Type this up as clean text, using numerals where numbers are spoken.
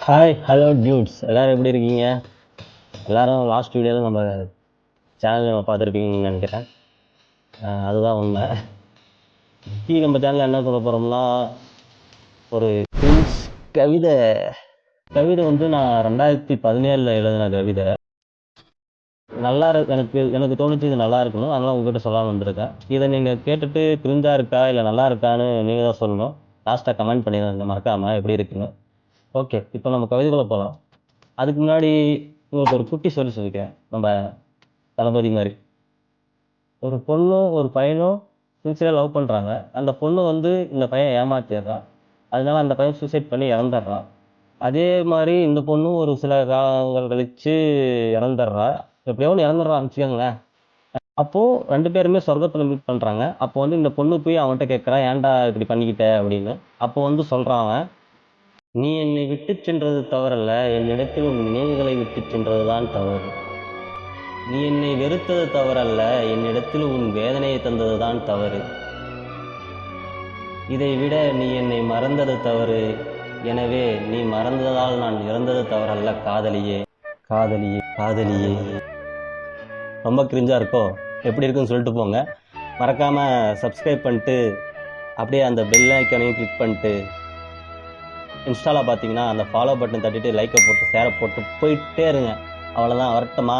Hi hello dudes எல்லோரும் எப்படி இருக்கீங்க? எல்லோரும் லாஸ்ட் வீடியோவில் நம்ம சேனலில் நம்ம பார்த்துருப்பீங்கன்னு நினைக்கிறேன். அதுதான் உண்மை. நம்ம சேனலில் என்ன சொல்ல போகிறோம்னா, ஒரு கிரின்ஸ் கவிதை கவிதை வந்து நான் 2017 எழுதின கவிதை. நல்லா எனக்கு எனக்கு தோணுச்சு இது நல்லா இருக்கணும், அதனால் உங்ககிட்ட சொல்லலாம்னு வந்திருக்கேன். இதை நீங்கள் கேட்டுட்டு கிரிஞ்சாக இருக்கா இல்லை நல்லா இருக்கான்னு நீங்கள் தான் சொல்லணும். லாஸ்ட்டாக கமெண்ட் பண்ணிடுங்க மறக்காமல் எப்படி இருக்குன்னு. ஓகே, இப்போ நம்ம கவிதைக்குள்ள போகலாம். அதுக்கு முன்னாடி உங்களுக்கு ஒரு குட்டி சொல்லியிருக்கேன். நம்ம தளபதி மாதிரி ஒரு பொண்ணும் ஒரு பையனும் சின்சியராக லவ் பண்ணுறாங்க. அந்த பொண்ணு வந்து இந்த பையன் ஏமாத்திடுறான். அதனால அந்த பையன் சூசைட் பண்ணி இறந்துடுறான். அதே மாதிரி இந்த பொண்ணும் ஒரு சில காலங்கள் கழிச்சு இறந்துடுறா. எப்படியோ ஒன்று இறந்துடுறான்னு வச்சுக்கோங்களேன். அப்போது 2 பேருமே சொர்க்கத்தில் மீட் பண்ணுறாங்க. அப்போ வந்து இந்த பொண்ணு போய் அவன்கிட்ட கேட்குறான், ஏன்டா இப்படி பண்ணிக்கிட்ட அப்படின்னு. அப்போ வந்து சொல்கிறான் அவன், நீ என்னை விட்டுச் சென்றது தவறல்ல, என்னிடத்தில் உன் நினைவுகளை விட்டுச் சென்றதுதான் தவறு. நீ என்னை வெறுத்தது தவறல்ல, என்னிடத்தில் உன் வேதனையை தந்ததுதான் தவறு. இதை விட நீ என்னை மறந்தது தவறு. எனவே நீ மறந்ததால் நான் இறந்தது தவறல்ல காதலியே, காதலியே, காதலியே. ரொம்ப கிரிஞ்சா இருக்கோ? எப்படி இருக்குன்னு சொல்லிட்டு போங்க. மறக்காமல் சப்ஸ்கிரைப் பண்ணிட்டு அப்படியே அந்த பெல் ஐக்கானையும் கிளிக் பண்ணிட்டு, இன்ஸ்டாவில் பார்த்தீங்கன்னா அந்த ஃபாலோ பட்டன் தட்டிட்டு லைக்கை போட்டு ஷேரை போட்டு போயிட்டே இருங்க. அவ்வளோதான், வரட்டுமா?